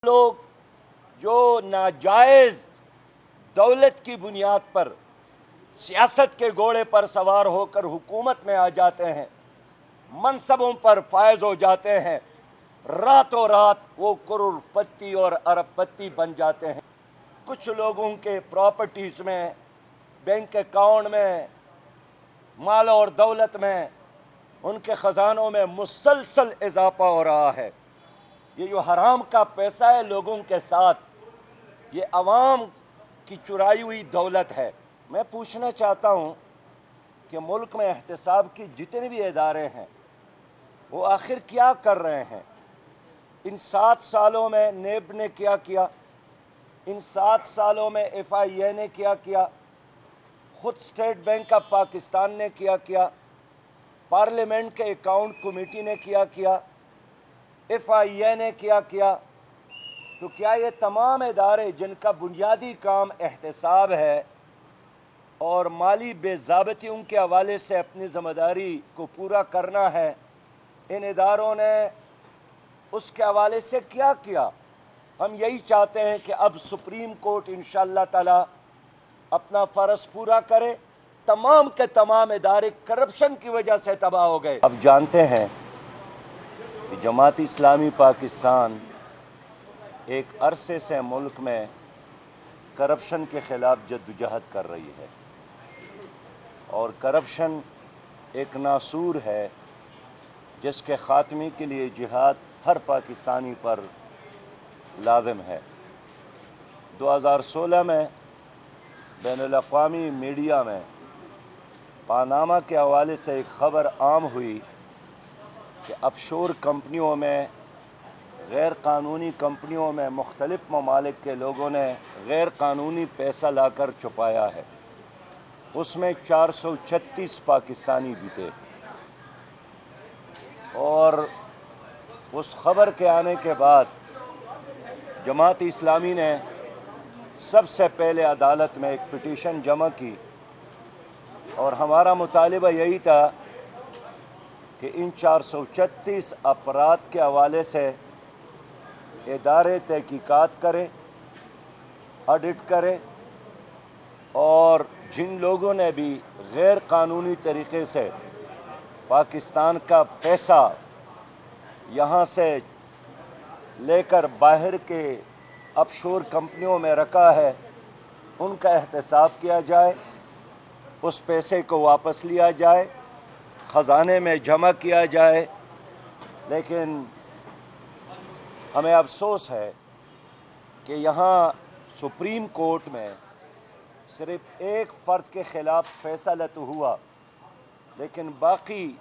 لوگ جو ناجائز دولت کی بنیاد پر سیاست کے گھوڑے پر سوار ہو کر حکومت میں آ جاتے ہیں، منصبوں پر فائز ہو جاتے ہیں، راتوں رات وہ کروڑ پتی اور ارب پتی بن جاتے ہیں۔ کچھ لوگوں کے پراپرٹیز میں، بینک اکاؤنٹ میں، مال اور دولت میں، ان کے خزانوں میں مسلسل اضافہ ہو رہا ہے۔ یہ جو حرام کا پیسہ ہے لوگوں کے ساتھ، یہ عوام کی چرائی ہوئی دولت ہے۔ میں پوچھنا چاہتا ہوں کہ ملک میں احتساب کی جتنے بھی ادارے ہیں وہ آخر کیا کر رہے ہیں؟ ان 7 سالوں میں نیب نے کیا کیا؟ ان 7 سالوں میں ایف آئی اے نے کیا کیا؟ خود اسٹیٹ بینک آف پاکستان نے کیا کیا؟ پارلیمنٹ کے اکاؤنٹ کمیٹی نے کیا کیا؟ ایف آئی اے نے کیا کیا؟ تو کیا یہ تمام ادارے جن کا بنیادی کام احتساب ہے اور مالی بے ضابطیوں کے حوالے سے اپنی ذمہ داری کو پورا کرنا ہے، ان اداروں نے اس کے حوالے سے کیا کیا؟ ہم یہی چاہتے ہیں کہ اب سپریم کورٹ انشاءاللہ تعالی اپنا فرض پورا کرے۔ تمام کے تمام ادارے کرپشن کی وجہ سے تباہ ہو گئے۔ اب جانتے ہیں کہ جماعت اسلامی پاکستان ایک عرصے سے ملک میں کرپشن کے خلاف جدوجہد کر رہی ہے، اور کرپشن ایک ناسور ہے جس کے خاتمے کے لیے جہاد ہر پاکستانی پر لازم ہے۔ 2016 میں بین الاقوامی میڈیا میں پاناما کے حوالے سے ایک خبر عام ہوئی کہ آفشور کمپنیوں میں، غیر قانونی کمپنیوں میں مختلف ممالک کے لوگوں نے غیر قانونی پیسہ لا کر چھپایا ہے۔ اس میں 436 پاکستانی بھی تھے، اور اس خبر کے آنے کے بعد جماعت اسلامی نے سب سے پہلے عدالت میں ایک پٹیشن جمع کی، اور ہمارا مطالبہ یہی تھا کہ ان 436 افراد کے حوالے سے ادارے تحقیقات کرے، آڈٹ کرے، اور جن لوگوں نے بھی غیر قانونی طریقے سے پاکستان کا پیسہ یہاں سے لے کر باہر کے آفشور کمپنیوں میں رکھا ہے، ان کا احتساب کیا جائے، اس پیسے کو واپس لیا جائے، خزانے میں جمع کیا جائے۔ لیکن ہمیں افسوس ہے کہ یہاں سپریم کورٹ میں صرف ایک فرد کے خلاف فیصلہ تو ہوا، لیکن باقی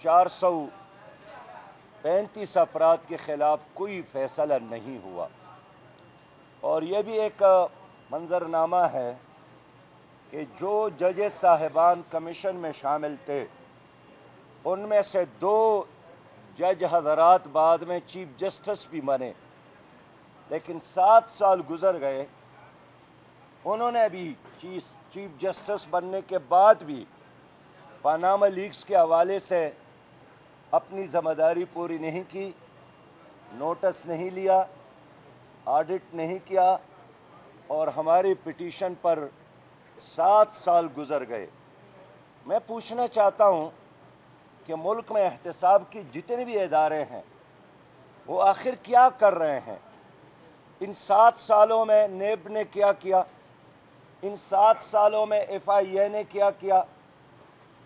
435 افراد کے خلاف کوئی فیصلہ نہیں ہوا۔ اور یہ بھی ایک منظرنامہ ہے کہ جو ججز صاحبان کمیشن میں شامل تھے، ان میں سے 2 جج حضرات بعد میں چیف جسٹس بھی بنے، لیکن 7 سال گزر گئے، انہوں نے بھی چیف جسٹس بننے کے بعد بھی پاناما لیکس کے حوالے سے اپنی ذمہ داری پوری نہیں کی، نوٹس نہیں لیا، آڈٹ نہیں کیا، اور ہماری پٹیشن پر 7 سال گزر گئے۔ میں پوچھنا چاہتا ہوں کہ ملک میں احتساب کی جتنے بھی ادارے ہیں وہ آخر کیا کر رہے ہیں؟ ان 7 سالوں میں نیب نے کیا کیا؟ ان 7 سالوں میں ایف آئی اے نے کیا کیا؟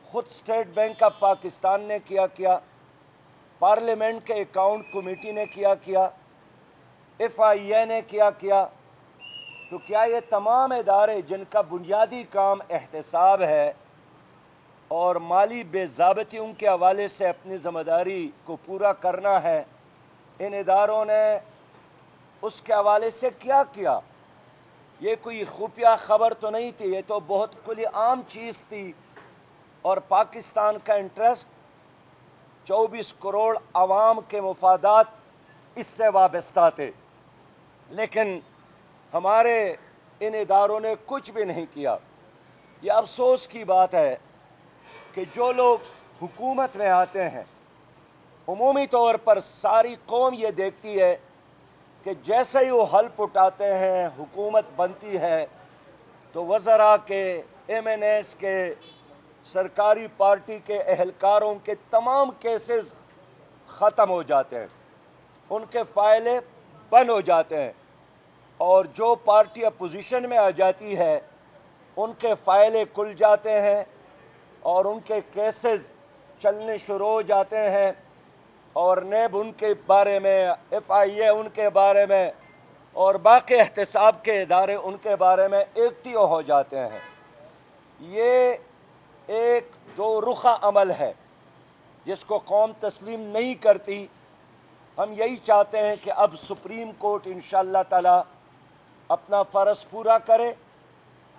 خود اسٹیٹ بینک آف پاکستان نے کیا کیا؟ پارلیمنٹ کے اکاؤنٹ کمیٹی نے کیا کیا؟ ایف آئی اے نے کیا کیا؟ تو کیا یہ تمام ادارے جن کا بنیادی کام احتساب ہے اور مالی بے ضابطیوں کے حوالے سے اپنی ذمہ داری کو پورا کرنا ہے، ان اداروں نے اس کے حوالے سے کیا کیا؟ یہ کوئی خفیہ خبر تو نہیں تھی، یہ تو بہت کھلی عام چیز تھی، اور پاکستان کا انٹرسٹ 24 کروڑ عوام کے مفادات اس سے وابستہ تھے، لیکن ہمارے ان اداروں نے کچھ بھی نہیں کیا۔ یہ افسوس کی بات ہے کہ جو لوگ حکومت میں آتے ہیں، عمومی طور پر ساری قوم یہ دیکھتی ہے کہ جیسے ہی وہ حلف اٹھاتے ہیں، حکومت بنتی ہے، تو وزراء کے، ایم این ایس کے، سرکاری پارٹی کے اہلکاروں کے تمام کیسز ختم ہو جاتے ہیں، ان کے فائلیں بند ہو جاتے ہیں، اور جو پارٹی اپوزیشن میں آ جاتی ہے ان کے فائلیں کھل جاتے ہیں اور ان کے کیسز چلنے شروع ہو جاتے ہیں، اور نیب ان کے بارے میں، ایف آئی اے ان کے بارے میں، اور باقی احتساب کے ادارے ان کے بارے میں ایکٹیو ہو جاتے ہیں۔ یہ ایک دو رخہ عمل ہے جس کو قوم تسلیم نہیں کرتی۔ ہم یہی چاہتے ہیں کہ اب سپریم کورٹ انشاءاللہ تعالی اپنا فرض پورا کرے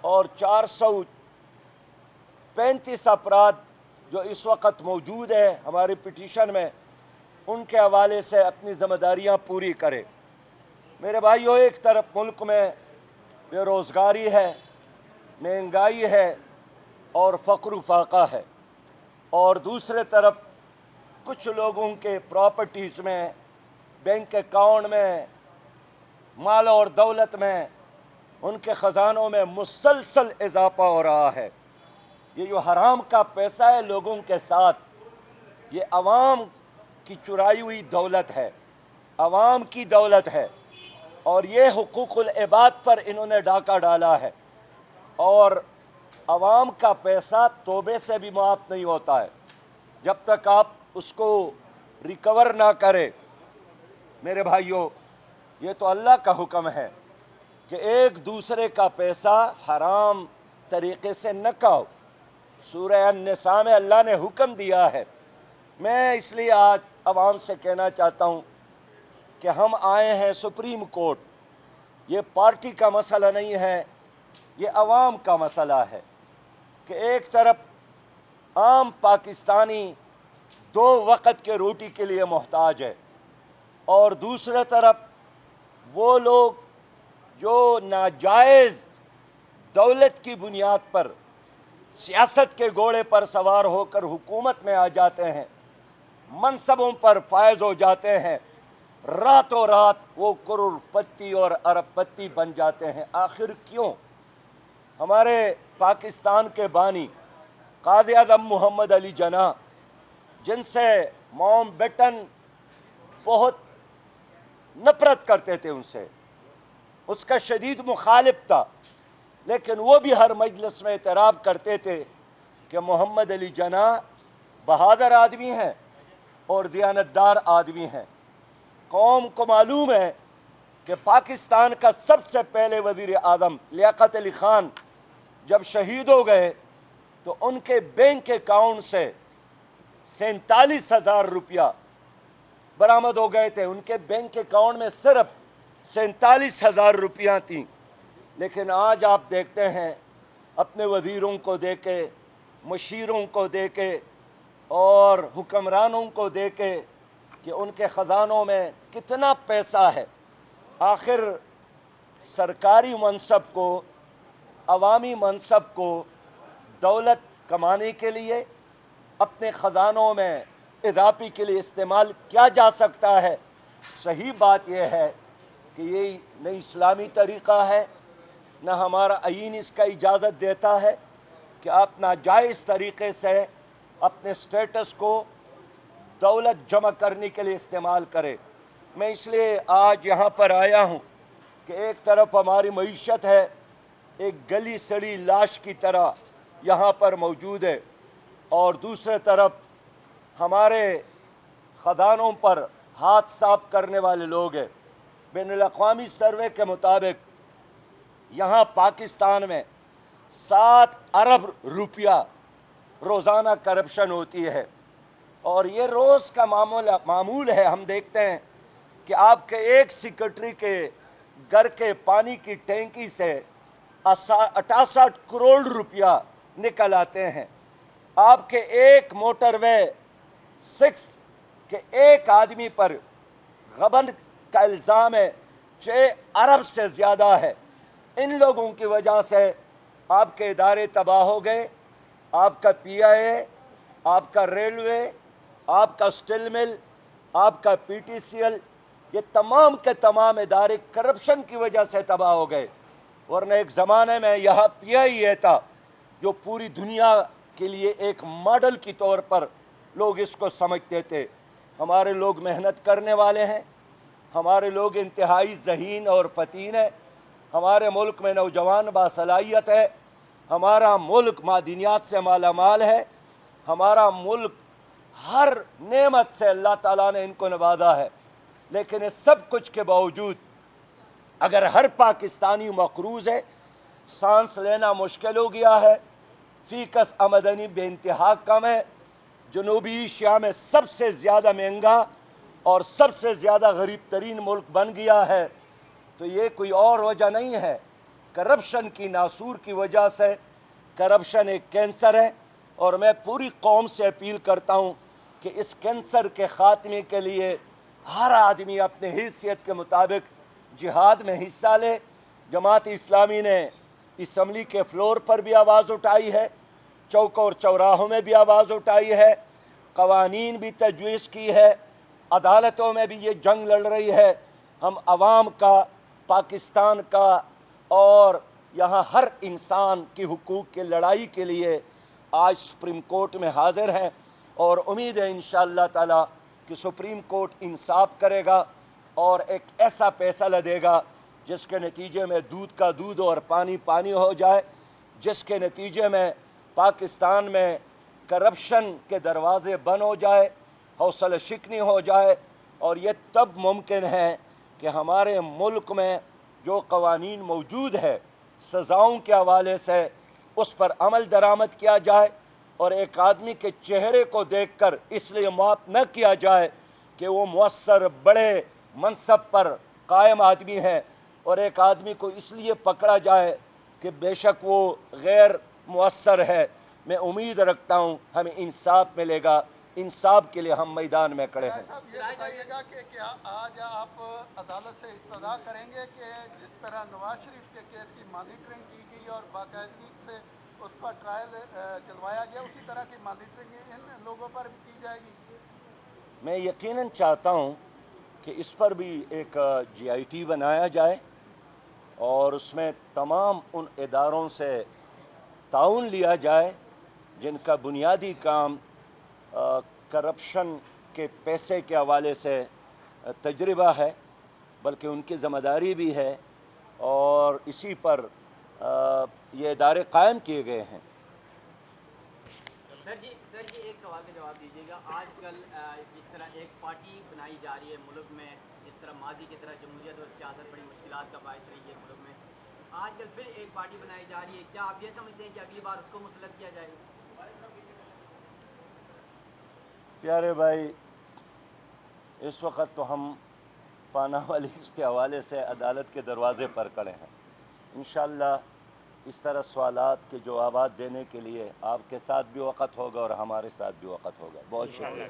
اور 435 افراد جو اس وقت موجود ہیں ہماری پٹیشن میں، ان کے حوالے سے اپنی ذمہ داریاں پوری کرے۔ میرے بھائیوں، ایک طرف ملک میں بے روزگاری ہے، مہنگائی ہے اور فقر و فاقہ ہے، اور دوسرے طرف کچھ لوگوں کے پراپرٹیز میں، بینک اکاؤنٹ میں، مال اور دولت میں، ان کے خزانوں میں مسلسل اضافہ ہو رہا ہے۔ یہ جو حرام کا پیسہ ہے لوگوں کے ساتھ، یہ عوام کی چرائی ہوئی دولت ہے، عوام کی دولت ہے، اور یہ حقوق العباد پر انہوں نے ڈاکہ ڈالا ہے، اور عوام کا پیسہ توبے سے بھی معاف نہیں ہوتا ہے جب تک آپ اس کو ریکور نہ کرے۔ میرے بھائیوں، یہ تو اللہ کا حکم ہے کہ ایک دوسرے کا پیسہ حرام طریقے سے نہ کھاؤ۔ سورہ النساء میں اللہ نے حکم دیا ہے۔ میں اس لیے آج عوام سے کہنا چاہتا ہوں کہ ہم آئے ہیں سپریم کورٹ، یہ پارٹی کا مسئلہ نہیں ہے، یہ عوام کا مسئلہ ہے کہ ایک طرف عام پاکستانی 2 وقت کے روٹی کے لیے محتاج ہے، اور دوسرے طرف وہ لوگ جو ناجائز دولت کی بنیاد پر سیاست کے گھوڑے پر سوار ہو کر حکومت میں آ جاتے ہیں، منصبوں پر فائز ہو جاتے ہیں، راتوں رات وہ کروڑ پتی اور ارب پتی بن جاتے ہیں۔ آخر کیوں؟ ہمارے پاکستان کے بانی قائد اعظم محمد علی جناح، جن سے ماؤنٹ بیٹن بہت نفرت کرتے تھے، ان سے اس کا شدید مخالف تھا، لیکن وہ بھی ہر مجلس میں اعتراف کرتے تھے کہ محمد علی جناح بہادر آدمی ہیں اور دیانتدار آدمی ہیں۔ قوم کو معلوم ہے کہ پاکستان کا سب سے پہلے وزیر اعظم لیاقت علی خان جب شہید ہو گئے تو ان کے بینک اکاؤنٹ سے 47,000 روپیہ برآمد ہو گئے تھے۔ ان کے بینک اکاؤنٹ میں صرف 47,000 روپیہ تھیں، لیکن آج آپ دیکھتے ہیں اپنے وزیروں کو دے کے، مشیروں کو دے کے اور حکمرانوں کو دے کے کہ ان کے خزانوں میں کتنا پیسہ ہے۔ آخر سرکاری منصب کو، عوامی منصب کو دولت کمانے کے لیے، اپنے خزانوں میں اضافی کے لیے استعمال کیا جا سکتا ہے۔ صحیح بات یہ ہے کہ یہ نہ اسلامی طریقہ ہے، نہ ہمارا آئین اس کا اجازت دیتا ہے کہ آپ ناجائز طریقے سے اپنے سٹیٹس کو دولت جمع کرنے کے لیے استعمال کرے۔ میں اس لیے آج یہاں پر آیا ہوں کہ ایک طرف ہماری معیشت ہے، ایک گلی سڑی لاش کی طرح یہاں پر موجود ہے، اور دوسرے طرف ہمارے خزانوں پر ہاتھ صاف کرنے والے لوگ ہیں۔ بین الاقوامی سروے کے مطابق یہاں پاکستان میں 7 ارب روپیہ روزانہ کرپشن ہوتی ہے، اور یہ روز کا معمول ہے۔ ہم دیکھتے ہیں کہ آپ کے ایک سیکرٹری کے گھر کے پانی کی ٹینکی سے 68 کروڑ روپیہ نکل آتے ہیں۔ آپ کے ایک موٹر وے 6 کے ایک آدمی پر غبن کا الزام ہے 6 ارب سے زیادہ ہے۔ ان لوگوں کی وجہ سے آپ کے ادارے تباہ ہو گئے۔ آپ کا پی آئی اے، آپ کا ریلوے، آپ کا سٹیل مل، آپ کا پی ٹی سی ایل، یہ تمام کے تمام ادارے کرپشن کی وجہ سے تباہ ہو گئے، ورنہ ایک زمانے میں یہاں پی آئی اے تھا جو پوری دنیا کے لیے ایک ماڈل کی طور پر لوگ اس کو سمجھتے تھے۔ ہمارے لوگ محنت کرنے والے ہیں، ہمارے لوگ انتہائی ذہین اور فتین ہیں، ہمارے ملک میں نوجوان باصلاحیت ہے، ہمارا ملک معدنیات سے مالا مال ہے، ہمارا ملک ہر نعمت سے اللہ تعالیٰ نے ان کو نوازا ہے، لیکن اس سب کچھ کے باوجود اگر ہر پاکستانی مقروض ہے، سانس لینا مشکل ہو گیا ہے، فیکس آمدنی بے انتہا کم ہے، جنوبی ایشیا میں سب سے زیادہ مہنگا اور سب سے زیادہ غریب ترین ملک بن گیا ہے، تو یہ کوئی اور وجہ نہیں ہے، کرپشن کی ناسور کی وجہ سے۔ کرپشن ایک کینسر ہے، اور میں پوری قوم سے اپیل کرتا ہوں کہ اس کینسر کے خاتمے کے لیے ہر آدمی اپنے حیثیت کے مطابق جہاد میں حصہ لے۔ جماعت اسلامی نے اسمبلی کے فلور پر بھی آواز اٹھائی ہے، چوک اور چوراہوں میں بھی آواز اٹھائی ہے، قوانین بھی تجویز کی ہے، عدالتوں میں بھی یہ جنگ لڑ رہی ہے۔ ہم عوام کا، پاکستان کا اور یہاں ہر انسان کی حقوق کی لڑائی کے لیے آج سپریم کورٹ میں حاضر ہیں، اور امید ہے انشاءاللہ تعالی کہ سپریم کورٹ انصاف کرے گا اور ایک ایسا فیصلہ دے گا جس کے نتیجے میں دودھ کا دودھ اور پانی پانی ہو جائے، جس کے نتیجے میں پاکستان میں کرپشن کے دروازے بند ہو جائے، حوصلہ شکنی ہو جائے، اور یہ تب ممکن ہے کہ ہمارے ملک میں جو قوانین موجود ہے سزاؤں کے حوالے سے اس پر عمل درآمد کیا جائے، اور ایک آدمی کے چہرے کو دیکھ کر اس لیے معاف نہ کیا جائے کہ وہ مؤثر بڑے منصب پر قائم آدمی ہے، اور ایک آدمی کو اس لیے پکڑا جائے کہ بے شک وہ غیر مؤثر ہے۔ میں امید رکھتا ہوں ہمیں انصاف ملے گا، انصاف کے لیے ہم میدان میں کھڑے ہیں۔ صاحب یہ بتائیے گا کہ کیا آج آپ عدالت سے استدعا کریں گے کہ جس طرح نواز شریف کے کیس کی مانیٹرنگ کی گئی اور باقاعدگی سے اس کا ٹرائل چلوایا گیا، اسی طرح کی مانیٹرنگ ان لوگوں پر بھی کی جائے گی؟ میں یقیناً چاہتا ہوں کہ اس پر بھی ایک جی آئی ٹی بنایا جائے، اور اس میں تمام ان اداروں سے تعاون لیا جائے جن کا بنیادی کام کرپشن کے پیسے کے حوالے سے تجربہ ہے، بلکہ ان کی ذمہ داری بھی ہے، اور اسی پر یہ ادارے قائم کیے گئے ہیں۔ سر جی ایک سوال کا جواب دیجیے گا۔ آج کل جس طرح ایک پارٹی بنائی جا رہی ہے ملک میں، جس طرح ماضی کی طرح جمہوریت اور سیاست بڑی مشکلات کا باعث رہی ہے ملک میں، آج کل پھر ایک پارٹی بنائی جا رہی ہے، کیا آپ یہ سمجھتے ہیں کہ اگلی بار اس کو مسلط کیا جائے گا؟ پیارے بھائی، اس وقت تو ہم پاناما لیکس کے حوالے سے عدالت کے دروازے پر کھڑے ہیں۔ انشاءاللہ اس طرح سوالات کے جوابات دینے کے لیے آپ کے ساتھ بھی وقت ہوگا اور ہمارے ساتھ بھی وقت ہوگا۔ بہت شکریہ۔